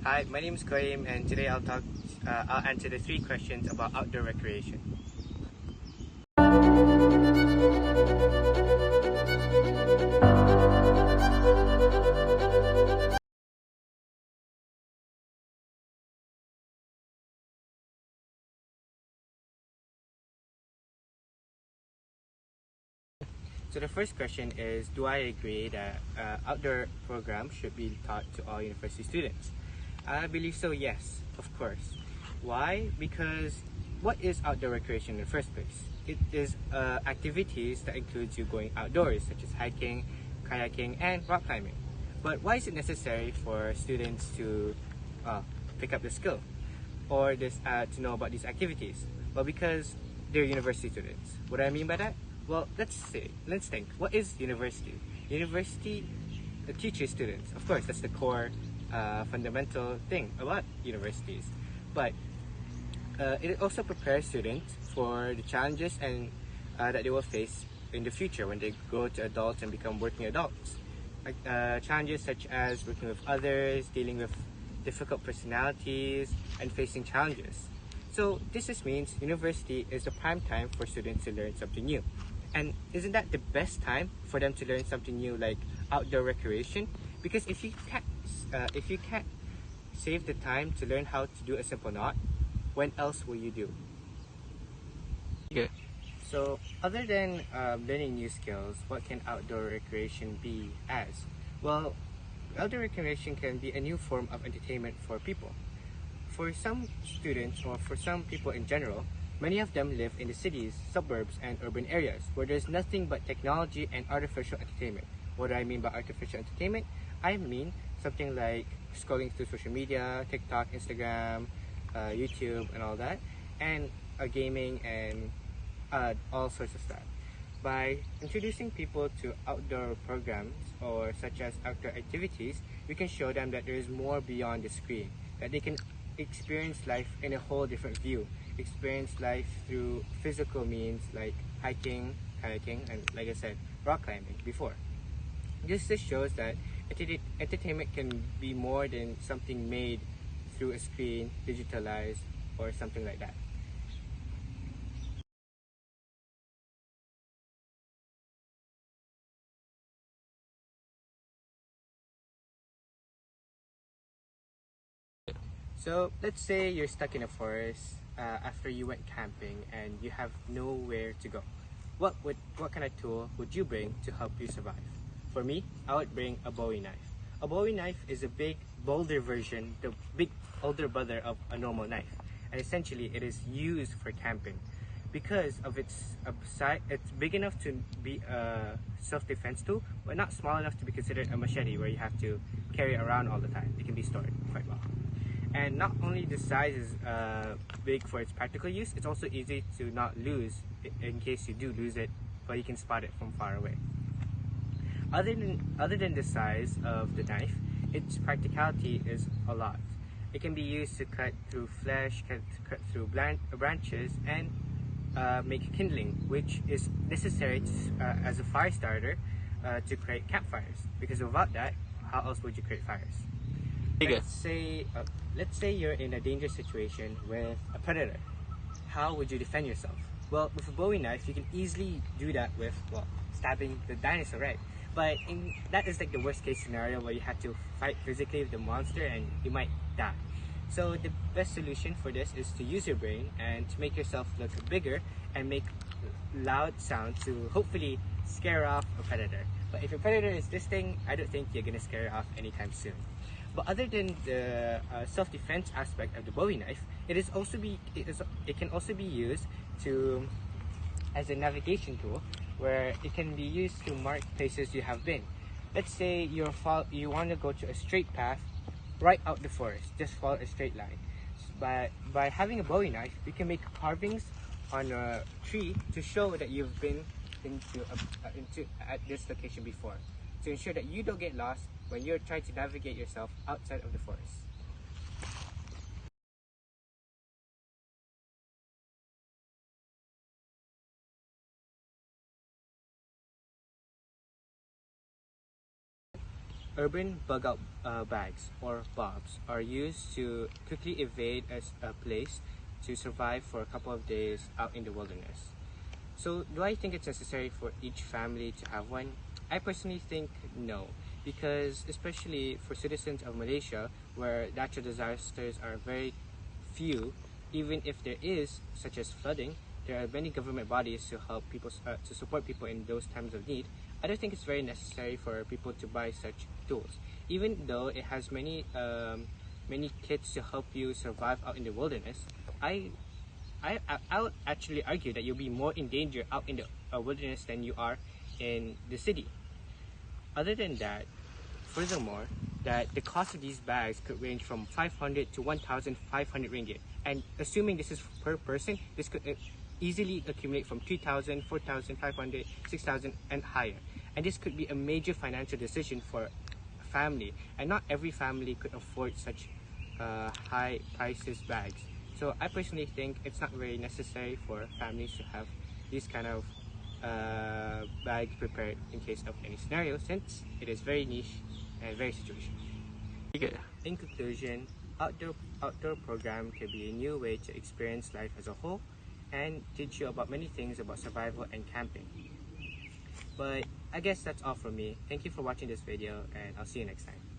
Hi, my name is Qayyim, and today I'll answer the three questions about outdoor recreation. So the first question is, do I agree that outdoor programs should be taught to all university students? I believe so, yes, of course. Why? Because what is outdoor recreation in the first place? It is activities that includes you going outdoors, such as hiking, kayaking, and rock climbing. But why is it necessary for students to pick up the skill or to know about these activities? Well, because they're university students. What do I mean by that? Well, let's think. What is university? University teaches students. Of course, that's the core fundamental thing about universities. But it also prepares students for the challenges and that they will face in the future when they grow to adults and become working adults. Like challenges such as working with others, dealing with difficult personalities, and facing challenges. So this just means university is the prime time for students to learn something new. And isn't that the best time for them to learn something new, like outdoor recreation? Because if you can't save the time to learn how to do a simple knot, when else will you do? Good. So other than learning new skills, what can outdoor recreation be as? Well, outdoor recreation can be a new form of entertainment for people. For some students, or for some people in general, many of them live in the cities, suburbs, and urban areas where there's nothing but technology and artificial entertainment. What do I mean by artificial entertainment? I mean something like scrolling through social media, TikTok, Instagram, YouTube, and all that, and gaming and all sorts of stuff. By introducing people to outdoor programs or such as outdoor activities, we can show them that there is more beyond the screen, that they can experience life in a whole different view, experience life through physical means like hiking, kayaking, and like I said, rock climbing before. This just shows that entertainment can be more than something made through a screen, digitalized, or something like that. So let's say you're stuck in a forest after you went camping and you have nowhere to go. What kind of tool would you bring to help you survive? For me, I would bring a Bowie knife. A Bowie knife is a big, bolder version, the big older brother of a normal knife, and essentially it is used for camping. Because of its size, it's big enough to be a self-defense tool, but not small enough to be considered a machete where you have to carry it around all the time. It can be stored quite well. And not only the size is big for its practical use, it's also easy to not lose in case you do lose it, but you can spot it from far away. Other than the size of the knife, its practicality is a lot. It can be used to cut through flesh, cut through branches, and make kindling, which is necessary as a fire starter to create campfires. Because without that, how else would you create fires? Let's say you're in a dangerous situation with a predator. How would you defend yourself? Well, with a Bowie knife, you can easily do that with, well, stabbing the dinosaur, right? But that is like the worst case scenario where you have to fight physically with the monster and you might die. So the best solution for this is to use your brain and to make yourself look bigger and make loud sound to hopefully scare off a predator. But if a predator is this thing, I don't think you're gonna scare it off anytime soon. But other than the self-defense aspect of the Bowie knife, it can also be used as a navigation tool, where it can be used to mark places you have been. Let's say you want to go to a straight path right out the forest, just follow a straight line. By having a Bowie knife, you can make carvings on a tree to show that you've been at this location before, to ensure that you don't get lost when you're trying to navigate yourself outside of the forest. Urban bug-out bags, or bobs, are used to quickly evade a place to survive for a couple of days out in the wilderness. So, do I think it's necessary for each family to have one? I personally think no, because especially for citizens of Malaysia, where natural disasters are very few, even if there is, such as flooding, there are many government bodies to help people to support people in those times of need. I don't think it's very necessary for people to buy such tools, even though it has many kits to help you survive out in the wilderness. I would actually argue that you'll be more in danger out in the wilderness than you are in the city. Other than that, furthermore, that the cost of these bags could range from 500 to 1,500 ringgit. And assuming this is per person, this could easily accumulate from 3,000, 4,500, 6,000 and higher. And this could be a major financial decision for a family. And not every family could afford such high prices bags. So I personally think it's not very necessary for families to have these kind of bags prepared in case of any scenario, since it is very niche and very situational. Okay. In conclusion, outdoor program can be a new way to experience life as a whole and teach you about many things about survival and camping. But I guess that's all from me. Thank you for watching this video, and I'll see you next time.